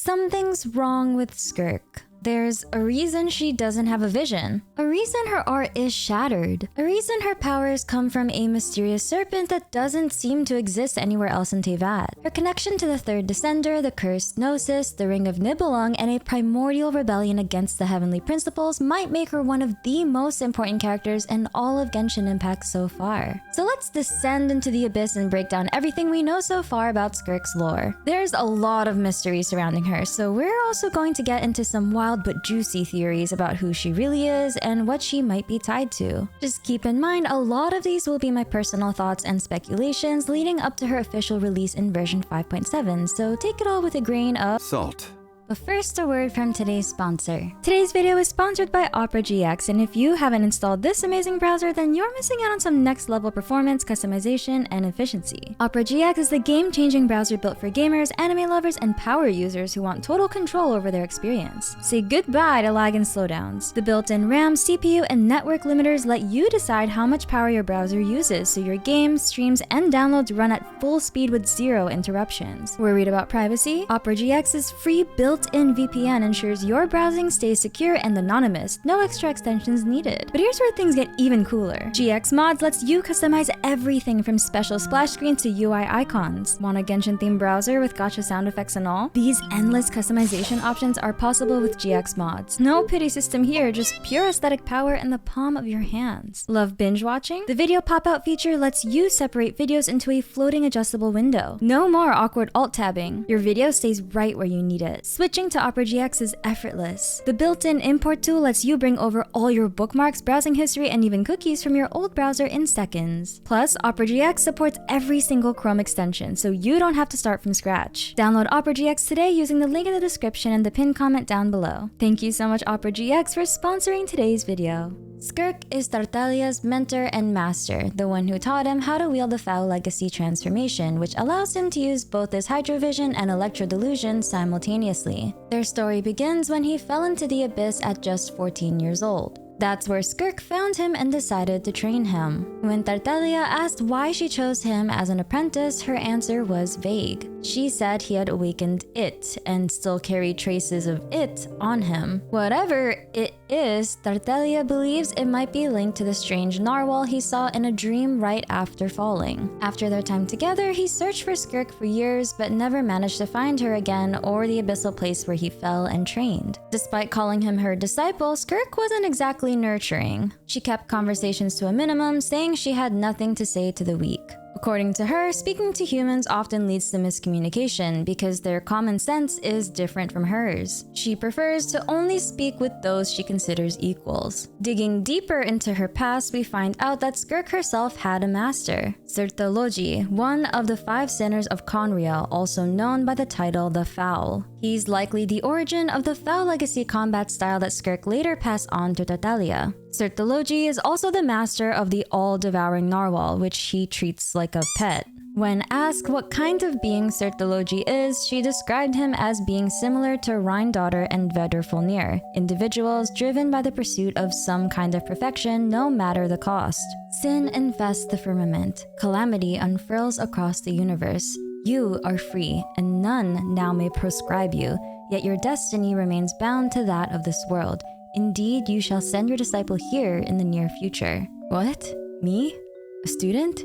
Something's wrong with Skirk. There's a reason she doesn't have a vision. A reason her art is shattered. A reason her powers come from a mysterious serpent that doesn't seem to exist anywhere else in Teyvat. Her connection to the Third Descender, the Cursed Gnosis, the Ring of Nibelung, and a primordial rebellion against the Heavenly Principles might make her one of the most important characters in all of Genshin Impact so far. So let's descend into the abyss and break down everything we know so far about Skirk's lore. There's a lot of mystery surrounding her, so we're also going to get into some wild but juicy theories about who she really is and what she might be tied to. Just keep in mind, a lot of these will be my personal thoughts and speculations leading up to her official release in version 5.7, so take it all with a grain of salt. But first, a word from today's sponsor. Today's video is sponsored by Opera GX, and if you haven't installed this amazing browser, then you're missing out on some next level performance, customization, and efficiency. Opera GX is the game-changing browser built for gamers, anime lovers, and power users who want total control over their experience. Say goodbye to lag and slowdowns. The built-in RAM, CPU, and network limiters let you decide how much power your browser uses, so your games, streams, and downloads run at full speed with zero interruptions. Worried about privacy? Opera GX's free built-in VPN ensures your browsing stays secure and anonymous, no extra extensions needed. But here's where things get even cooler. GX Mods lets you customize everything from special splash screens to UI icons. Want a Genshin-themed browser with gacha sound effects and all? These endless customization options are possible with GX Mods. No pity system here, just pure aesthetic power in the palm of your hands. Love binge watching? The video pop-out feature lets you separate videos into a floating adjustable window. No more awkward alt-tabbing. Your video stays right where you need it. Switching to Opera GX is effortless. The built-in import tool lets you bring over all your bookmarks, browsing history, and even cookies from your old browser in seconds. Plus, Opera GX supports every single Chrome extension, so you don't have to start from scratch. Download Opera GX today using the link in the description and the pinned comment down below. Thank you so much, Opera GX, for sponsoring today's video. Skirk is Tartaglia's mentor and master, the one who taught him how to wield the Foul Legacy transformation, which allows him to use both his Hydrovision and Electro-Delusion simultaneously. Their story begins when he fell into the abyss at just 14 years old. That's where Skirk found him and decided to train him. When Tartaglia asked why she chose him as an apprentice, her answer was vague. She said he had awakened it and still carried traces of it on him. Whatever it is, Tartaglia believes it might be linked to the strange narwhal he saw in a dream right after falling. After their time together, he searched for Skirk for years but never managed to find her again or the abyssal place where he fell and trained. Despite calling him her disciple, Skirk wasn't exactly nurturing. She kept conversations to a minimum, saying she had nothing to say to the weak. According to her, speaking to humans often leads to miscommunication because their common sense is different from hers. She prefers to only speak with those she considers equals. Digging deeper into her past, we find out that Skirk herself had a master, Sertologi, one of the 5 sinners of Conria, also known by the title the Foul. He's likely the origin of the Foul Legacy combat style that Skirk later passed on to Tartaglia. Sertologi is also the master of the all-devouring narwhal, which he treats like a pet. When asked what kind of being Sertologi is, she described him as being similar to Rhindaughter and Vedrfolnir, individuals driven by the pursuit of some kind of perfection no matter the cost. Sin infests the firmament, calamity unfurls across the universe. You are free, and none now may proscribe you, yet your destiny remains bound to that of this world. Indeed, you shall send your disciple here in the near future. What? Me? A student?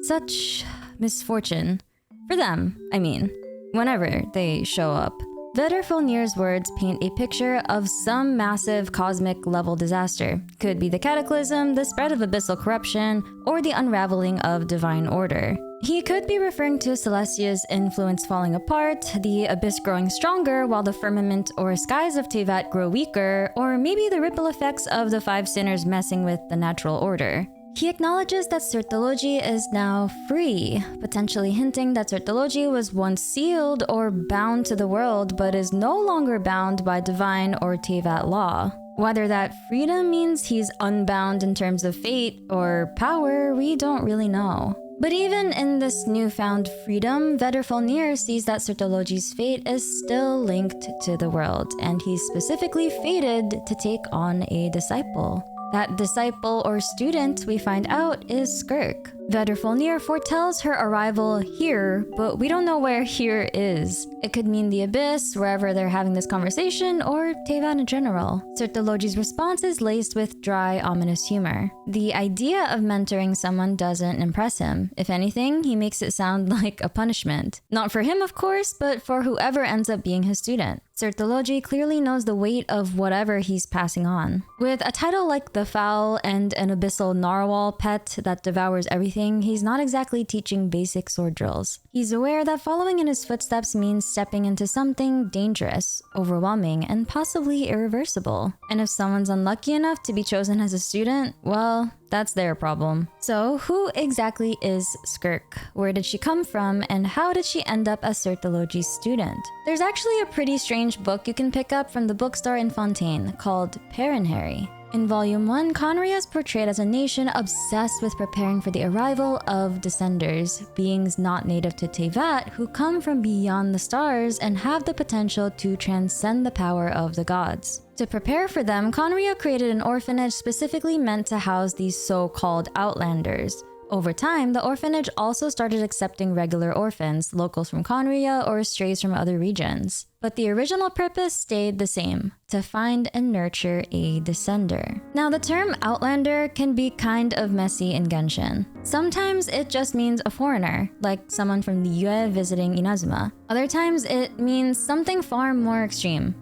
Such misfortune. For them, I mean, whenever they show up. Vedrfolnir's words paint a picture of some massive cosmic level disaster. Could be the cataclysm, the spread of abyssal corruption, or the unraveling of divine order. He could be referring to Celestia's influence falling apart, the abyss growing stronger while the firmament or skies of Teyvat grow weaker, or maybe the ripple effects of the 5 sinners messing with the natural order. He acknowledges that Sertologi is now free, potentially hinting that Sertologi was once sealed or bound to the world but is no longer bound by divine or Teyvat law. Whether that freedom means he's unbound in terms of fate or power, we don't really know. But even in this newfound freedom, Vedrfolnir sees that Sertologi's fate is still linked to the world, and he's specifically fated to take on a disciple. That disciple or student, we find out, is Skirk. Vedrfolnir foretells her arrival here, but we don't know where here is. It could mean the Abyss, wherever they're having this conversation, or Teyvat in general. Sertologi's response is laced with dry, ominous humor. The idea of mentoring someone doesn't impress him. If anything, he makes it sound like a punishment. Not for him, of course, but for whoever ends up being his student. Sertologi clearly knows the weight of whatever he's passing on. With a title like the Fowl and an abyssal narwhal pet that devours everything, he's not exactly teaching basic sword drills. He's aware that following in his footsteps means stepping into something dangerous, overwhelming, and possibly irreversible. And if someone's unlucky enough to be chosen as a student, well, that's their problem. So who exactly is Skirk? Where did she come from, and how did she end up as Sertologi's student? There's actually a pretty strange book you can pick up from the bookstore in Fontaine called Harry. In Volume 1, Conria is portrayed as a nation obsessed with preparing for the arrival of Descenders, beings not native to Teyvat who come from beyond the stars and have the potential to transcend the power of the gods. To prepare for them, Conria created an orphanage specifically meant to house these so-called Outlanders. Over time, the orphanage also started accepting regular orphans, locals from Conria or strays from other regions. But the original purpose stayed the same, to find and nurture a descender. Now, the term Outlander can be kind of messy in Genshin. Sometimes it just means a foreigner, like someone from the Yue visiting Inazuma. Other times it means something far more extreme.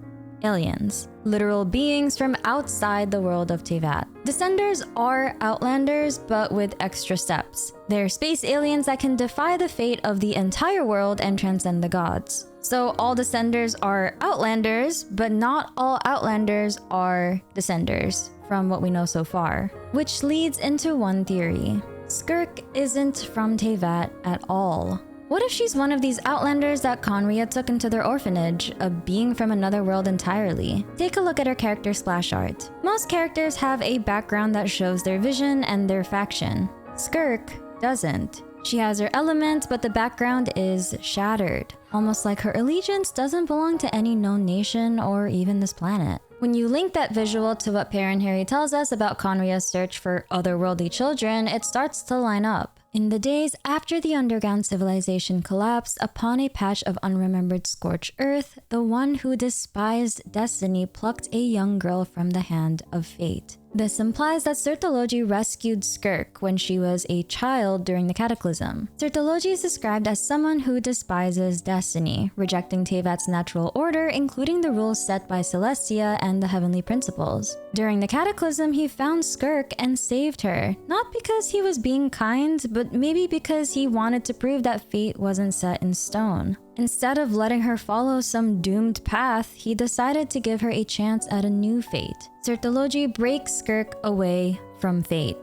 Aliens. Literal beings from outside the world of Teyvat. Descenders are Outlanders, but with extra steps. They're space aliens that can defy the fate of the entire world and transcend the gods. So all Descenders are Outlanders, but not all Outlanders are Descenders, from what we know so far. Which leads into one theory. Skirk isn't from Teyvat at all. What if she's one of these Outlanders that Conria took into their orphanage, a being from another world entirely? Take a look at her character splash art. Most characters have a background that shows their vision and their faction. Skirk doesn't. She has her element, but the background is shattered. Almost like her allegiance doesn't belong to any known nation or even this planet. When you link that visual to what Harry tells us about Conria's search for otherworldly children, it starts to line up. In the days after the underground civilization collapsed upon a patch of unremembered scorched earth, the one who despised destiny plucked a young girl from the hand of fate. This implies that Sertologi rescued Skirk when she was a child during the Cataclysm. Sertologi is described as someone who despises destiny, rejecting Teyvat's natural order, including the rules set by Celestia and the heavenly principles. During the Cataclysm, he found Skirk and saved her, not because he was being kind, but maybe because he wanted to prove that fate wasn't set in stone. Instead of letting her follow some doomed path, he decided to give her a chance at a new fate. Sertologi breaks Skirk away from fate.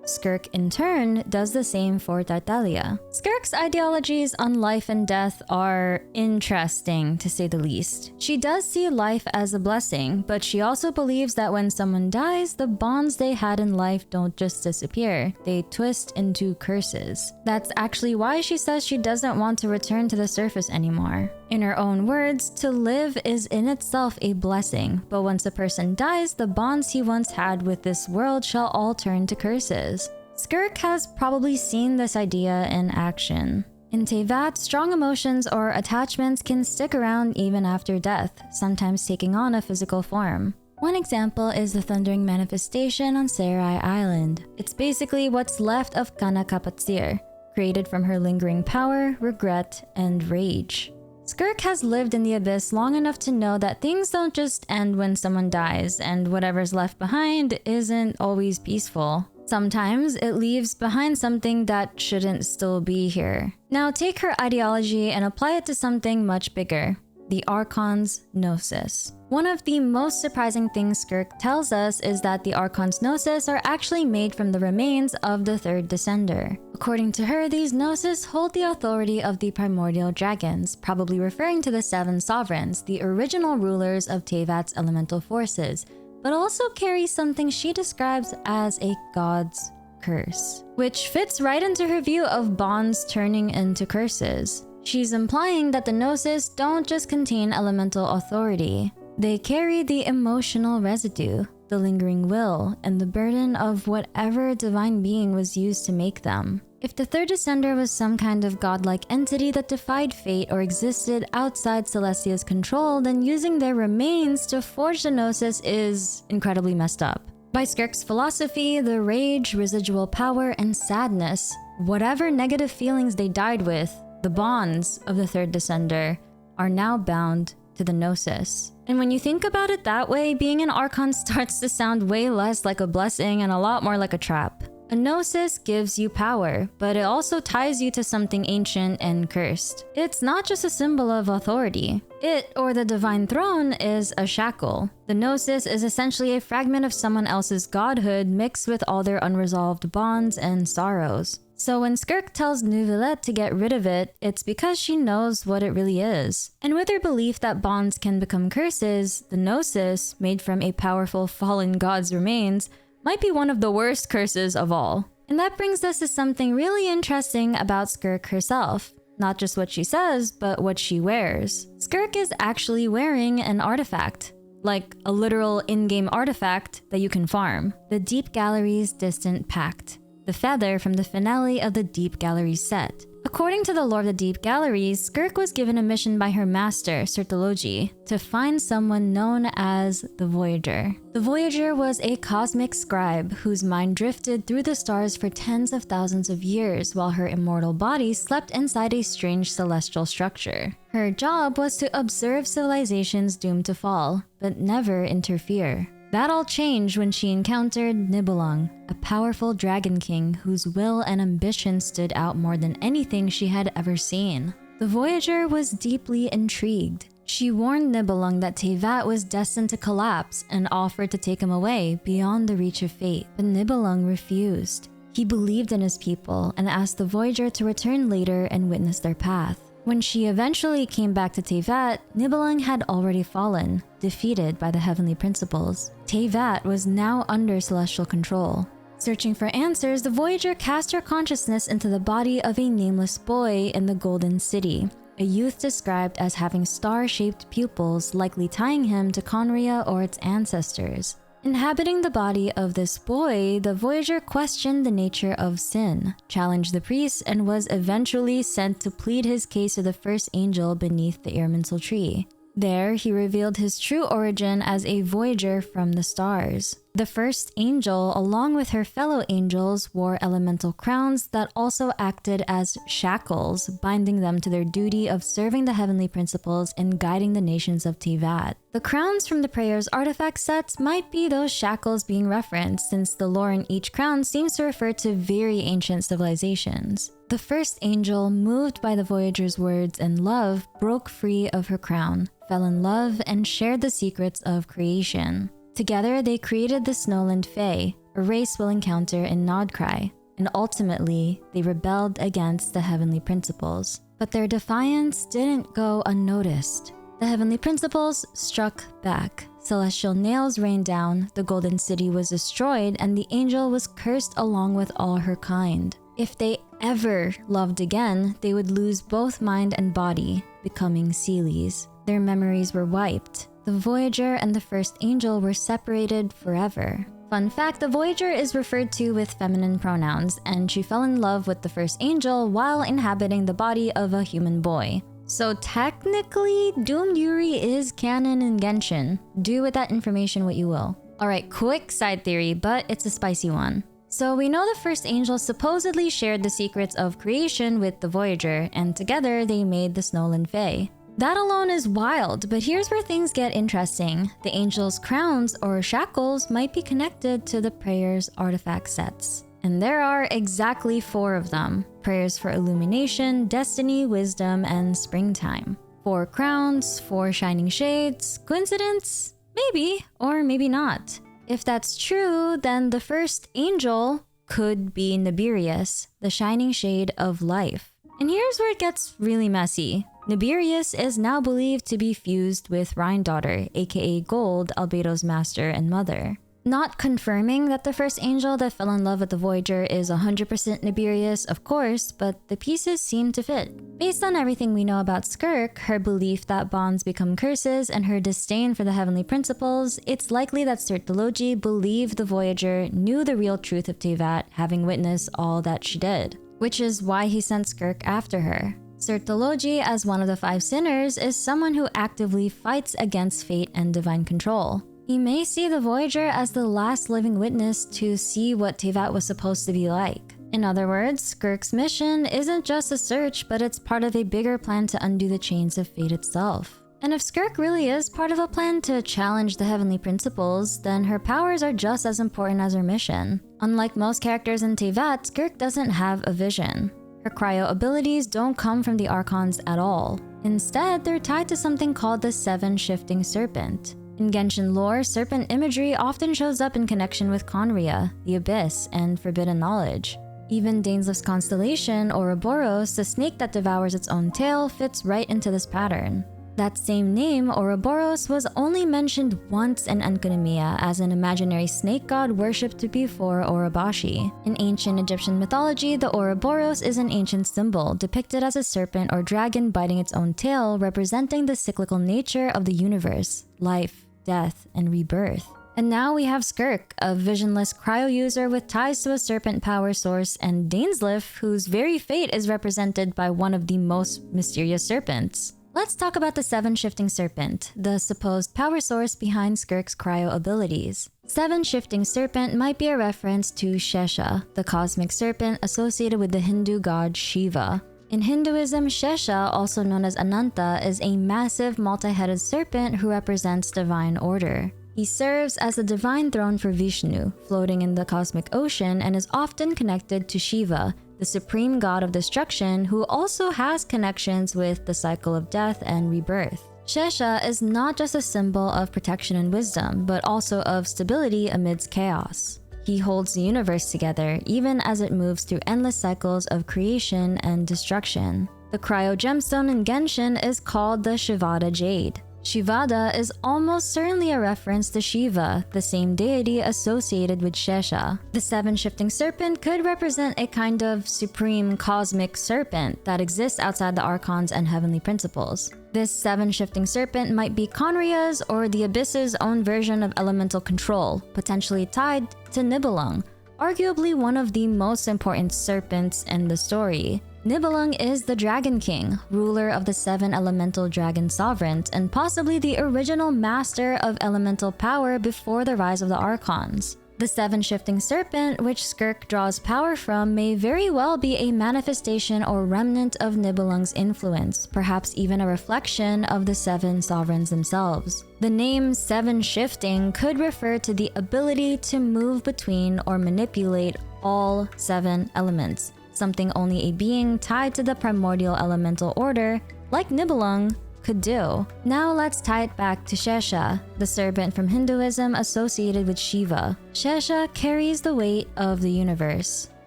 Skirk, in turn, does the same for Tartaglia. Skirk's ideologies on life and death are interesting, to say the least. She does see life as a blessing, but she also believes that when someone dies, the bonds they had in life don't just disappear. They twist into curses. That's actually why she says she doesn't want to return to the surface anymore. In her own words, to live is in itself a blessing, but once a person dies, the bonds he once had with this world shall all turn to curses. Skirk has probably seen this idea in action. In Teyvat, strong emotions or attachments can stick around even after death, sometimes taking on a physical form. One example is the Thundering Manifestation on Serai Island. It's basically what's left of Kana Kapatsir, created from her lingering power, regret, and rage. Skirk has lived in the Abyss long enough to know that things don't just end when someone dies, and whatever's left behind isn't always peaceful. Sometimes it leaves behind something that shouldn't still be here. Now take her ideology and apply it to something much bigger. The Archon's Gnosis. One of the most surprising things Skirk tells us is that the Archon's Gnosis are actually made from the remains of the third Descender. According to her, these Gnosis hold the authority of the primordial dragons, probably referring to the seven sovereigns, the original rulers of Teyvat's elemental forces, but also carry something she describes as a god's curse, which fits right into her view of bonds turning into curses. She's implying that the Gnosis don't just contain elemental authority. They carry the emotional residue, the lingering will, and the burden of whatever divine being was used to make them. If the third descender was some kind of godlike entity that defied fate or existed outside Celestia's control, then using their remains to forge the Gnosis is incredibly messed up. By Skirk's philosophy, the rage, residual power, and sadness, whatever negative feelings they died with, the bonds of the third descender, are now bound to the Gnosis. And when you think about it that way, being an Archon starts to sound way less like a blessing and a lot more like a trap. A Gnosis gives you power, but it also ties you to something ancient and cursed. It's not just a symbol of authority. It, or the divine throne, is a shackle. The Gnosis is essentially a fragment of someone else's godhood mixed with all their unresolved bonds and sorrows. So when Skirk tells Neuvillette to get rid of it, it's because she knows what it really is. And with her belief that bonds can become curses, the Gnosis, made from a powerful fallen god's remains, might be one of the worst curses of all. And that brings us to something really interesting about Skirk herself. Not just what she says, but what she wears. Skirk is actually wearing an artifact. Like a literal in-game artifact that you can farm. The Deep Gallery's Distant Pact. The feather from the finale of the Deep Galleries set. According to the lore of the Deep Galleries, Skirk was given a mission by her master, Sertology, to find someone known as the Voyager. The Voyager was a cosmic scribe whose mind drifted through the stars for tens of thousands of years while her immortal body slept inside a strange celestial structure. Her job was to observe civilizations doomed to fall, but never interfere. That all changed when she encountered Nibelung, a powerful dragon king whose will and ambition stood out more than anything she had ever seen. The Voyager was deeply intrigued. She warned Nibelung that Teyvat was destined to collapse and offered to take him away beyond the reach of fate, but Nibelung refused. He believed in his people and asked the Voyager to return later and witness their path. When she eventually came back to Teyvat, Nibelung had already fallen, defeated by the heavenly principles. Teyvat was now under celestial control. Searching for answers, the Voyager cast her consciousness into the body of a nameless boy in the Golden City, a youth described as having star-shaped pupils, likely tying him to Conria or its ancestors. Inhabiting the body of this boy, the Voyager questioned the nature of sin, challenged the priest, and was eventually sent to plead his case to the first angel beneath the Irminsul tree. There, he revealed his true origin as a Voyager from the stars. The first angel, along with her fellow angels, wore elemental crowns that also acted as shackles, binding them to their duty of serving the heavenly principles and guiding the nations of Teyvat. The crowns from the prayer's artifact sets might be those shackles being referenced, since the lore in each crown seems to refer to very ancient civilizations. The first angel, moved by the Voyager's words and love, broke free of her crown, fell in love, and shared the secrets of creation. Together, they created the Snowland Fae, a race we'll encounter in Nodcry, and ultimately, they rebelled against the heavenly principles. But their defiance didn't go unnoticed. The heavenly principles struck back. Celestial nails rained down, the Golden City was destroyed, and the angel was cursed along with all her kind. If they ever loved again, they would lose both mind and body, becoming Seelies. Their memories were wiped. The Voyager and the first angel were separated forever. Fun fact, the Voyager is referred to with feminine pronouns, and she fell in love with the first angel while inhabiting the body of a human boy. So technically, Doomed Yuri is canon in Genshin. Do with that information what you will. Alright, quick side theory, but it's a spicy one. So we know the first angel supposedly shared the secrets of creation with the Voyager, and together they made the Snowland Fae. That alone is wild, but here's where things get interesting. The angels' crowns or shackles might be connected to the prayer's artifact sets. And there are exactly 4 of them. Prayers for illumination, destiny, wisdom, and springtime. 4 crowns, 4 shining shades. Coincidence? Maybe, or maybe not. If that's true, then the first angel could be Nibirius, the shining shade of life. And here's where it gets really messy. Nibirius is now believed to be fused with Rhine-daughter, aka Gold, Albedo's master and mother. Not confirming that the first angel that fell in love with the Voyager is 100% Nibirius, of course, but the pieces seem to fit. Based on everything we know about Skirk, her belief that bonds become curses, and her disdain for the heavenly principles, it's likely that Sertology believed the Voyager knew the real truth of Teyvat, having witnessed all that she did. which is why he sent Skirk after her. Sertology, as one of the 5 sinners, is someone who actively fights against fate and divine control. He may see the Voyager as the last living witness to see what Teyvat was supposed to be like. In other words, Skirk's mission isn't just a search, but it's part of a bigger plan to undo the chains of fate itself. And if Skirk really is part of a plan to challenge the heavenly principles, then her powers are just as important as her mission. Unlike most characters in Teyvat, Skirk doesn't have a vision. Her cryo abilities don't come from the Archons at all. Instead, they're tied to something called the 7 Shifting Serpent. In Genshin lore, serpent imagery often shows up in connection with Conria, the Abyss, and forbidden knowledge. Even Dainsleif's constellation, Ouroboros, the snake that devours its own tail, fits right into this pattern. That same name, Ouroboros, was only mentioned once in Enkanomiya as an imaginary snake god worshipped before Orobashi. In ancient Egyptian mythology, the Ouroboros is an ancient symbol depicted as a serpent or dragon biting its own tail, representing the cyclical nature of the universe, life, death, and rebirth. And now we have Skirk, a visionless cryo user with ties to a serpent power source, and Dainsleif, whose very fate is represented by one of the most mysterious serpents. Let's talk about the 7 Shifting Serpent, the supposed power source behind Skirk's cryo abilities. 7 Shifting Serpent might be a reference to Shesha, the cosmic serpent associated with the Hindu god Shiva. In Hinduism, Shesha, also known as Ananta, is a massive multi-headed serpent who represents divine order. He serves as the divine throne for Vishnu, floating in the cosmic ocean, and is often connected to Shiva, the supreme god of destruction, who also has connections with the cycle of death and rebirth. Shesha is not just a symbol of protection and wisdom, but also of stability amidst chaos. He holds the universe together, even as it moves through endless cycles of creation and destruction. The cryo gemstone in Genshin is called the Shivada Jade. Shivada is almost certainly a reference to Shiva, the same deity associated with Shesha. The 7 Shifting Serpent could represent a kind of supreme cosmic serpent that exists outside the Archons and heavenly principles. This 7 Shifting Serpent might be Conria's or the Abyss's own version of elemental control, potentially tied to Nibelung, arguably one of the most important serpents in the story. Nibelung is the Dragon King, ruler of the 7 elemental dragon sovereigns, and possibly the original master of elemental power before the rise of the Archons. The 7 Shifting Serpent, which Skirk draws power from, may very well be a manifestation or remnant of Nibelung's influence, perhaps even a reflection of the 7 sovereigns themselves. The name 7 Shifting could refer to the ability to move between or manipulate all 7 elements, something only a being tied to the primordial elemental order, like Nibelung, could do. Now let's tie it back to Shesha, the serpent from Hinduism associated with Shiva. Shesha carries the weight of the universe.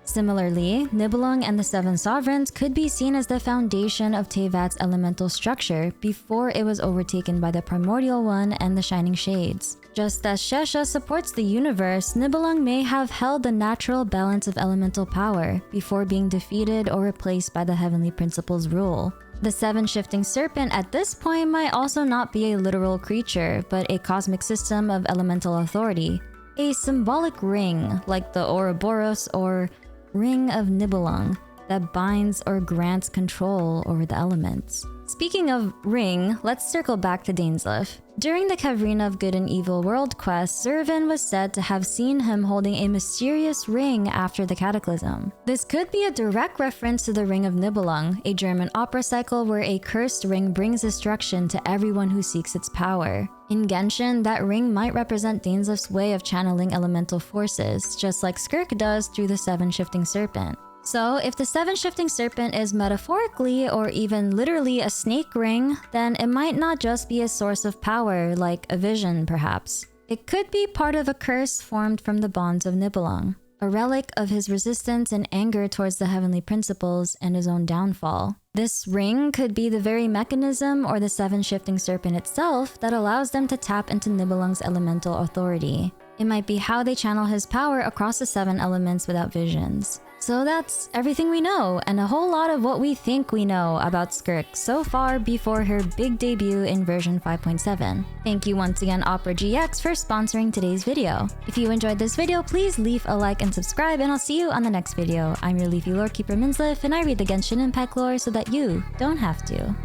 Similarly, Nibelung and the 7 sovereigns could be seen as the foundation of Teyvat's elemental structure before it was overtaken by the primordial one and the shining shades. Just as Shesha supports the universe, Nibelung may have held the natural balance of elemental power before being defeated or replaced by the heavenly principles' rule. The 7 Shifting Serpent at this point might also not be a literal creature, but a cosmic system of elemental authority. A symbolic ring, like the Ouroboros or Ring of Nibelung, that binds or grants control over the elements. Speaking of ring, let's circle back to Dainsleif. During the Caverna of Good and Evil world quest, Zervin was said to have seen him holding a mysterious ring after the Cataclysm. This could be a direct reference to the Ring of Nibelung, a German opera cycle where a cursed ring brings destruction to everyone who seeks its power. In Genshin, that ring might represent Dainsleif's way of channeling elemental forces, just like Skirk does through the 7 Shifting Serpent. So, if the 7 Shifting Serpent is metaphorically or even literally a snake ring, then it might not just be a source of power, like a vision perhaps. It could be part of a curse formed from the bonds of Nibelung, a relic of his resistance and anger towards the heavenly principles and his own downfall. This ring could be the very mechanism or the 7 Shifting Serpent itself that allows them to tap into Nibelung's elemental authority. It might be how they channel his power across the 7 elements without visions. So that's everything we know, and a whole lot of what we think we know about Skirk so far before her big debut in version 5.7. Thank you once again Opera GX for sponsoring today's video. If you enjoyed this video, please leave a like and subscribe, and I'll see you on the next video. I'm your leafy lore keeper Minsleif, and I read the Genshin Impact lore so that you don't have to.